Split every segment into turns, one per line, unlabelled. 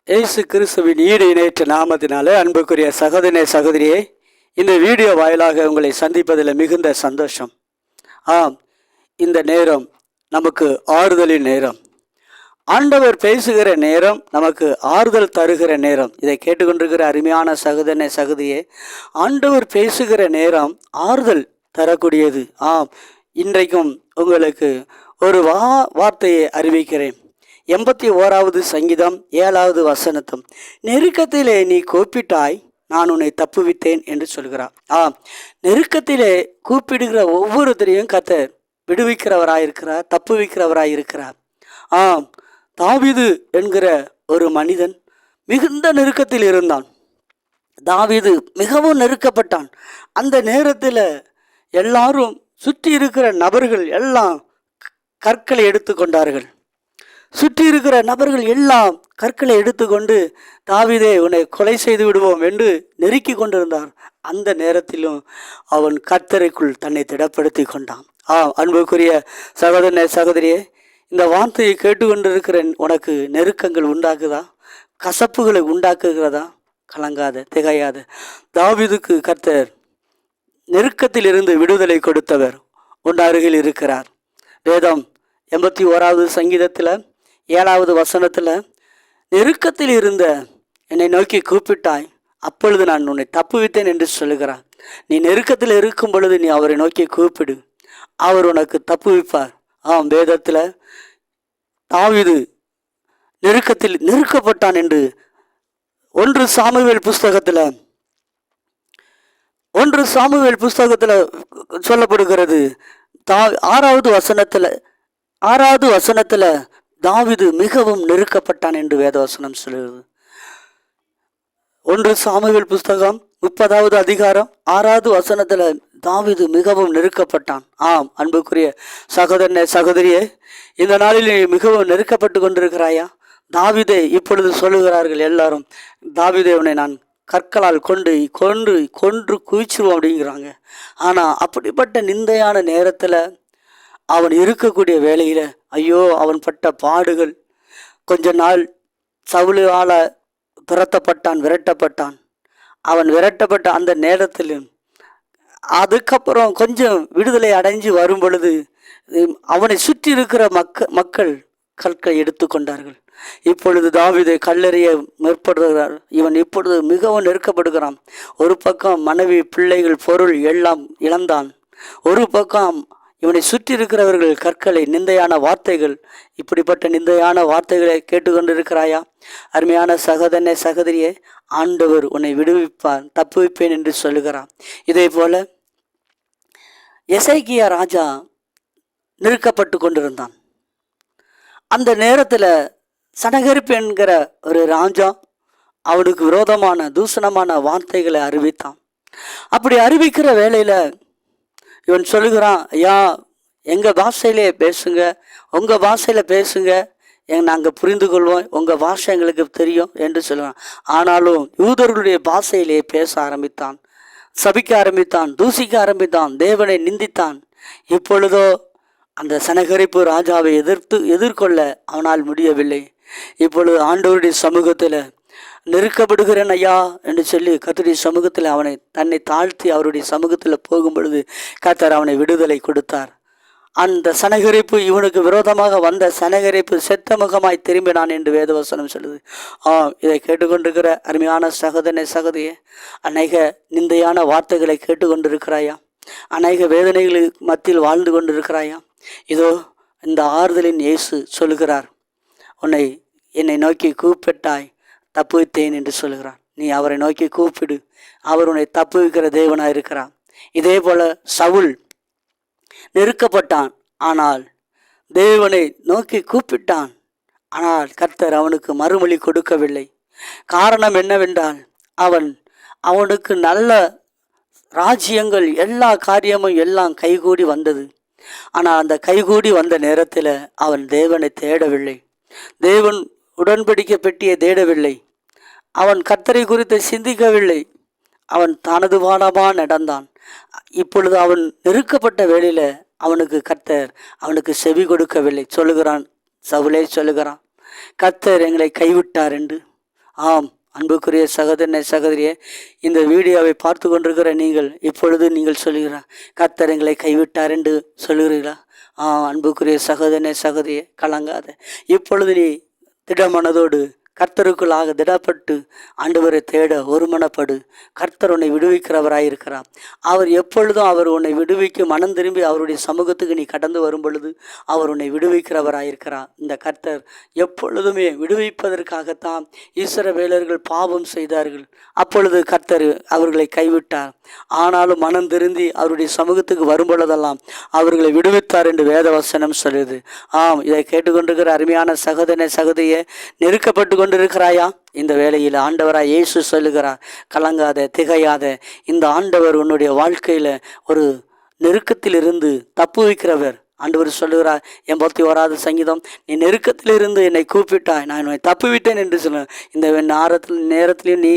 இயேசு கிறிஸ்துவின் ஈடு இணையற்ற நாமத்தினாலே அன்புக்குரிய சகோதரனே சகோதரியே, இந்த வீடியோ வாயிலாக உங்களை சந்திப்பதில் மிகுந்த சந்தோஷம். ஆம், இந்த நேரம் நமக்கு ஆறுதலின் நேரம். ஆண்டவர் பேசுகிற நேரம் நமக்கு ஆறுதல் தருகிற நேரம். இதை கேட்டுக்கொண்டிருக்கிற அருமையான சகோதரனே சகோதரியே, ஆண்டவர் பேசுகிற நேரம் ஆறுதல் தரக்கூடியது. ஆம், இன்றைக்கும் உங்களுக்கு ஒரு வார்த்தையை அறிவிக்கிறேன். 81வது சங்கீதம் 7வது வசனத்தம், நெருக்கத்திலே நீ கூப்பிட்டாய், நான் உன்னை தப்புவித்தேன் என்று சொல்கிறார். நெருக்கத்திலே கூப்பிடுகிற ஒவ்வொருத்தரையும் கர்த்தர் விடுவிக்கிறவராயிருக்கிறார், தப்புவிக்கிறவராயிருக்கிறார். தாவீது என்கிற ஒரு மனிதன் மிகுந்த நெருக்கத்தில் இருந்தான். தாவீது மிகவும் நெருக்கப்பட்டான். அந்த நேரத்தில் எல்லாரும் சுற்றி இருக்கிற நபர்கள் எல்லாம் கற்களை எடுத்துக்கொண்டார்கள். சுற்றி இருக்கிற நபர்கள் எல்லாம் கற்களை எடுத்துக்கொண்டு, தாவீதே உன்னை கொலை செய்து விடுவோம் என்று நெருக்கி கொண்டிருந்தார். அந்த நேரத்திலும் அவன் கர்த்தருக்குள் தன்னை திடப்படுத்தி கொண்டான். அன்புக்குரிய சகோதரனே சகோதரியே, இந்த வார்த்தையை கேட்டுக்கொண்டிருக்கிற உனக்கு நெருக்கங்கள் உண்டாக்குதா, கசப்புகளை உண்டாக்குகிறதா? கலங்காத, திகையாத. தாவீதுக்கு கர்த்தர் நெருக்கத்தில் இருந்து விடுதலை கொடுத்தவர் உன் அருகில் இருக்கிறார். வேதம் 81வது சங்கீதத்தில் 7வது வசனத்தில், நெருக்கத்தில் இருந்த என்னை நோக்கி கூப்பிட்டாய், அப்பொழுது நான் உன்னை தப்புவித்தேன் என்று சொல்லுகிறார். நீ நெருக்கத்தில் இருக்கும் பொழுது நீ அவரை நோக்கி கூப்பிடு, அவர் உனக்கு தப்புவிப்பார். வேதத்தில் தாவீது நெருக்கத்தில் நெருக்கப்பட்டான் என்று 1 சாமுவேல் புஸ்தகத்தில் சொல்லப்படுகிறது. 6வது வசனத்தில் தாவீது மிகவும் நெருக்கப்பட்டான் என்று வேதவசனம் சொல்கிறது. 1 சாமுவேல் புஸ்தகம் 30வது அதிகாரம் 6வது வசனத்தில் தாவீது மிகவும் நெருக்கப்பட்டான். அன்புக்குரிய சகோதரனே சகோதரியே, இந்த நாளில் நீ மிகவும் நெருக்கப்பட்டு கொண்டிருக்கிறாயா? தாவீதை இப்பொழுது சொல்லுகிறார்கள் எல்லாரும், தாவீதை உன்னை நான் கற்களால் கொன்று குவிச்சிருவோம் அப்படிங்கிறாங்க. ஆனால் அப்படிப்பட்ட நிந்தையான நேரத்தில் அவன் இருக்கக்கூடிய வேளையில், ஐயோ அவன் பட்ட பாடுகள். கொஞ்ச நாள் சவுலால் விரட்டப்பட்டான். அவன் விரட்டப்பட்ட அந்த நேரத்திலும் அதுக்கப்புறம் கொஞ்சம் விடுதலை அடைஞ்சு வரும் பொழுது அவனை சுற்றி இருக்கிற மக்கள் கற்களை எடுத்து கொண்டார்கள். இப்பொழுது தாவீதை கல்லெறிய முற்படுகிறார். இவன் இப்பொழுது மிகவும் நெருக்கப்படுகிறான். ஒரு பக்கம் மனைவி, பிள்ளைகள், பொருள் எல்லாம் இழந்தான். ஒரு பக்கம் இவனை சுற்றி இருக்கிறவர்கள் கற்களை, நிந்தையான வார்த்தைகள். இப்படிப்பட்ட நிந்தையான வார்த்தைகளை கேட்டுக்கொண்டிருக்கிறாயா? அருமையான சகோதரனே சகோதரியே, ஆண்டவர் உன்னை விடுவிப்பார், தப்புவிப்பேன் என்று சொல்லுகிறார். இதே போல எசேக்கியா ராஜா நெருக்கப்பட்டு கொண்டிருந்தான். அந்த நேரத்தில் சனகரிப்பு என்கிற ஒரு ராஜா அவனுக்கு விரோதமான தூஷணமான வார்த்தைகளை அறிவித்தான். அப்படி அறிவிக்கிற வேளையில் இவன் சொல்லுகிறான், ஐயா எங்கள் பாஷையிலே பேசுங்க, உங்கள் பாஷையில் பேசுங்க, நாங்கள் புரிந்து கொள்வோம், உங்கள் பாஷை எங்களுக்கு தெரியும் என்று சொல்லுவான். ஆனாலும் யூதர்களுடைய பாஷையிலே பேச ஆரம்பித்தான், சபிக்க ஆரம்பித்தான், தூசிக்க ஆரம்பித்தான், தேவனை நிந்தித்தான். இப்பொழுதோ அந்த சனகரிப்பு ராஜாவை எதிர்கொள்ள அவனால் முடியவில்லை. இப்பொழுது ஆண்டவருடைய சமூகத்தில் நெருக்கப்படுகிறேன் ஐயா என்று சொல்லி கர்த்தருடைய சமூகத்தில் தன்னை தாழ்த்தி அவருடைய சமூகத்தில் போகும் பொழுது கர்த்தர் அவனை விடுதலை கொடுத்தார். அந்த சனகரிப்பு, இவனுக்கு விரோதமாக வந்த சனகரிப்பு செத்த முகமாய் திரும்பினான் என்று வேதவசனம் சொல்லுது. இதை கேட்டுக்கொண்டிருக்கிற அருமையான சகோதரனே சகோதரியே, அநேக நிந்தையான வார்த்தைகளை கேட்டுக்கொண்டிருக்கிறாயா? அநேக வேதனைகளுக்கு மத்தியில் வாழ்ந்து கொண்டிருக்கிறாயா? இதோ இந்த ஆறுதலின் இயேசு சொல்லுகிறார், என்னை நோக்கி கூப்பிட்டாய், தப்புவித்தேன் என்று சொல்கிறார். நீ அவரை நோக்கி கூப்பிடு, அவர் உன்னை தப்புவிக்கிற தேவனாக இருக்கிறார். இதே போல சவுல் நெருக்கப்பட்டான், ஆனால் தேவனை நோக்கி கூப்பிட்டான். ஆனால் கர்த்தர் அவனுக்கு மறுமொழி கொடுக்கவில்லை. காரணம் என்னவென்றால், அவனுக்கு நல்ல ராஜ்யங்கள், எல்லா காரியமும் எல்லாம் கைகூடி வந்தது. ஆனால் அந்த கைகூடி வந்த நேரத்தில் அவன் தேவனை தேடவில்லை, தேவன் உடன்படிக்கை பெட்டியை தேடவில்லை, அவன் கர்த்தரை குறித்து சிந்திக்கவில்லை, அவன் தனது பாடமாக நடந்தான். இப்பொழுது அவன் நெருக்கப்பட்ட வேளையில் கர்த்தர் அவனுக்கு செவி கொடுக்கவில்லை. சொல்லுகிறான், சவுலே சொல்லுகிறான், கர்த்தர் எங்களை கைவிட்டார் என்று. ஆம், அன்புக்குரிய சகோதரனே சகோதரியே, இந்த வீடியோவை பார்த்து கொண்டிருக்கிற நீங்கள் இப்பொழுது நீங்கள் சொல்லுகிறா கர்த்தர் எங்களை கைவிட்டார் என்று சொல்லுகிறீர்களா? அன்புக்குரிய சகோதரனே சகோதரியே, கலங்காத. இப்பொழுது நீ திடமனதோடு கர்த்தருக்குள்ளாக திடப்பட்டு ஆண்டவரை தேட ஒருமனப்படு. கர்த்தர் உன்னை விடுவிக்கிறவராயிருக்கிறார். அவர் எப்பொழுதும் அவர் உன்னை விடுவிக்க மனம் திரும்பி அவருடைய சமூகத்துக்கு நீ கடந்து வரும் பொழுது அவர் உன்னை விடுவிக்கிறவராயிருக்கிறார். இந்த கர்த்தர் எப்பொழுதுமே விடுவிப்பதற்காகத்தான் இஸ்ரவேலர்கள் பாவம் செய்தார்கள். அப்பொழுது கர்த்தர் அவர்களை கைவிட்டார். ஆனாலும் மனம் திருந்தி அவருடைய சமூகத்துக்கு வரும் பொழுதெல்லாம் அவர்களை விடுவித்தார் என்று வேதவசனம் சொல்லுது. இதை கேட்டுக்கொண்டிருக்கிற அருமையான சகோதரனே சகோதரியே, நெருக்கப்பட்டு கொண்டிருக்கிறாயா? இந்த வேளையில் ஆண்டவராய் இயேசு சொல்லுகிறார், கலங்காத, திகையாத. இந்த ஆண்டவர் உன்னுடைய வாழ்க்கையில் ஒரு நெருக்கத்திலிருந்து தப்புவிக்கிறவர். ஆண்டவர் சொல்லுகிறார் 81வது சங்கீதம், நீ நெருக்கத்திலிருந்து என்னை கூப்பிட்டாய், நான் உன்னை தப்புவிட்டேன் என்று சொல்ல. இந்த நேரத்திலையும் நீ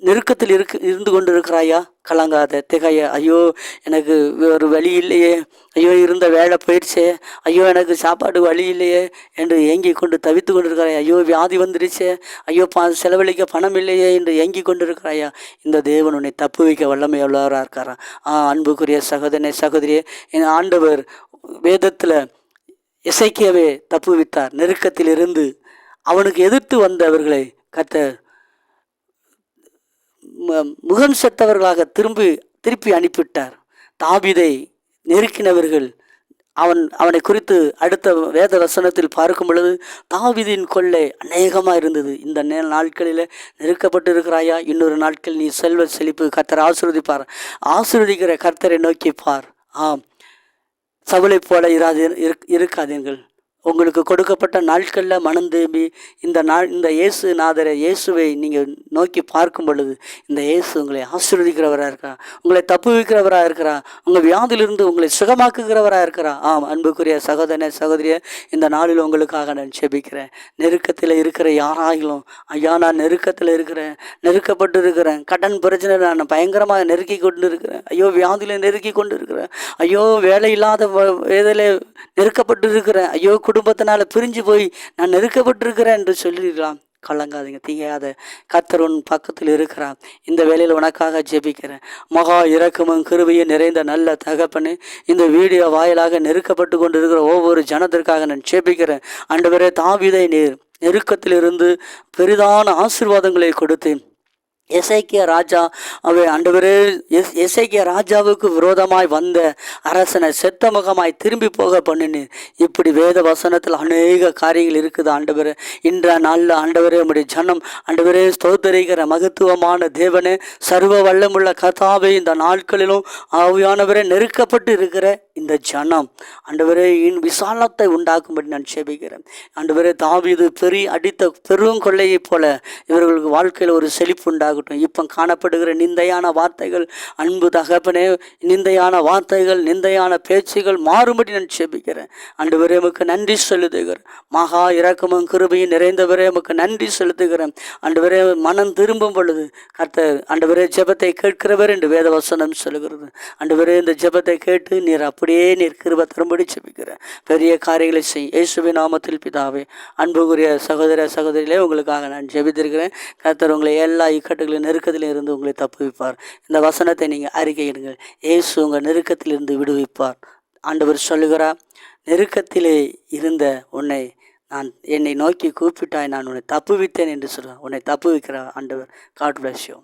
நெருக்கத்தில் இருந்து கொண்டிருக்கிறாயா? கலங்காத, திகைய. ஐயோ, எனக்கு ஒரு வழி இல்லையே, ஐயோ இருந்த வேலை போயிடுச்சே, ஐயோ எனக்கு சாப்பாடு வழி இல்லையே என்று ஏங்கி கொண்டு தவித்து கொண்டிருக்கிறாயா? ஐயோ வியாதி வந்துடுச்சே, ஐயோ செலவழிக்க பணம் இல்லையே என்று ஏங்கி கொண்டிருக்கிறாயா? இந்த தேவன் உன்னை தப்புவிக்க வல்லமை உள்ளவராக இருக்காரா? அன்புக்குரிய சகோதரனே சகோதரியே, என் ஆண்டவர் வேதத்தில் எசேக்கியாவை தப்புவித்தார். நெருக்கத்திலிருந்து அவனுக்கு எதிர்த்து வந்தவர்களை கர்த்தர் முகம் செத்தவர்களாக திருப்பி அனுப்பிவிட்டார். தாவீதை நெருக்கினவர்கள் அவனை குறித்து அடுத்த வேத வசனத்தில் பார்க்கும் பொழுது தாவீதின் கொள்ளை அநேகமாக இருந்தது. இந்த நாட்களில் நெருக்கப்பட்டு இருக்கிறாயா? இன்னொரு நாட்கள் நீ செல்வ செழிப்பு கர்த்தர் ஆசீர்வதிக்கிற கர்த்தரை நோக்கிப்பார். சவுலை போல இருக்காதீர்கள். உங்களுக்கு கொடுக்கப்பட்ட நாட்களில் மனம் திரும்பி இந்த இயேசுவை நீங்கள் நோக்கி பார்க்கும் பொழுது இந்த இயேசு உங்களை ஆசீர்வதிக்கிறவராக இருக்கிறா, உங்களை தப்புவிக்கிறவராக இருக்கிறா, உங்கள் வியாதியிலிருந்து உங்களை சுகமாக்குகிறவராக இருக்கிறா. அன்புக்குரிய சகோதரனே சகோதரியை, இந்த நாளில் உங்களுக்காக நான் செபிக்கிறேன். நெருக்கத்தில் இருக்கிற யாராகிலும், ஐயா நான் நெருக்கத்தில் இருக்கிறேன், நெருக்கப்பட்டு இருக்கிறேன், கடன் பிரச்சனை நான் பயங்கரமாக நெருக்கி கொண்டு இருக்கிறேன், ஐயோ வியாதியில் நெருக்கி கொண்டு இருக்கிறேன், ஐயோ வேலை இல்லாத வேதையில் நெருக்கப்பட்டு இருக்கிறேன், ஐயோ குடும்பத்தினால பிரிஞ்சு போய் நான் நெருக்கப்பட்டிருக்கிறேன் என்று சொல்லிடலாம். கலங்காதீங்க, தீயாத. கர்த்தர் உன் பக்கத்தில் இருக்கிறான். இந்த வேளையில் உனக்காக ஜெபிக்கிறேன். மகா இரக்கமும் கிருபையும் நிறைந்த நல்ல தகப்பனே, இந்த வீடியோ வாயிலாக நெருக்கப்பட்டு கொண்டு இருக்கிற ஒவ்வொரு ஜனத்திற்காக நான் ஜெபிக்கிறேன். ஆண்டவரே, தாவீதை நீர் நெருக்கத்திலிருந்து பெரிதான ஆசீர்வாதங்களை கொடுத்தேன். எசேக்கியா ராஜா ஆண்டவரே, எசேக்கியா ராஜாவுக்கு விரோதமாய் வந்த அரசனை செத்த முகமாய் திரும்பி போக பண்ணினீர். இப்படி வேத வசனத்தில் அநேக காரியங்கள் இருக்குது ஆண்டவரே. இன்ற நாளில் ஆண்டவரே, உம்முடைய ஜனம் ஆண்டவரே ஸ்தோத்தரிக்கிற மகத்துவமான தேவனே, சர்வ வல்லமுள்ள கர்த்தாவே, இந்த நாட்களிலும் ஆவியானவரே நெருக்கப்பட்டு இருக்கிற இந்த ஜனம் ஆண்டவரே விசாலத்தை உண்டாக்கும்படி நான் செபிக்கிறேன். ஆண்டவரே, தாவீது அடித்த பெரும் கொள்ளையைப் போல இவர்களுக்கு வாழ்க்கையில் ஒரு செழிப்பு உண்டாகும். இப்போ காணப்படுகிற நிந்தையான வார்த்தைகள், அன்பு தகப்பனே, நிந்தையான வார்த்தைகள், நிந்தையான பேச்சுகள் மாறும்படி நான் செபிக்கிறேன். ஆண்டவரே, உமக்கு நன்றி செலுத்துகிறேன். மகா இரக்கமும் கிருபையும் நிறைந்தவரே, உமக்கு நன்றி செலுத்துகிறேன். ஆண்டவரே, மனம் திரும்பும் பொழுது கர்த்தர் ஆண்டவரே ஜெபத்தை கேட்கிறவர் என்று வேதவசனம் சொல்லுகிறது. ஆண்டவரே, இந்த ஜெபத்தை கேட்டு நீர் கிருபை தரும்படி செபிக்கிறேன். பெரிய காரியங்களை செய் இயேசுவின் நாமத்தில் பிதாவே. அன்புக்குரிய சகோதர சகோதரிகளே, உங்களுக்காக நான் ஜெபித்திருக்கிறேன். கர்த்தர் உங்களை எல்லா இக்கட்டுகளும் நெருக்கத்தில் இருந்து உங்களை தப்புவிப்பார். இந்த வசனத்தை நீங்கள் அறிக்கையிடுங்கள். இயேசு உங்கள் நெருக்கத்திலிருந்து விடுவிப்பார். ஆண்டவர் சொல்லுகிறார், நெருக்கத்திலே இருந்த என்னை நோக்கி கூப்பிட்டாய், நான் உன்னை தப்புவித்தேன் என்று சொல்கிறார். உன்னை தப்புவிக்கிறார் ஆண்டவர். God bless you.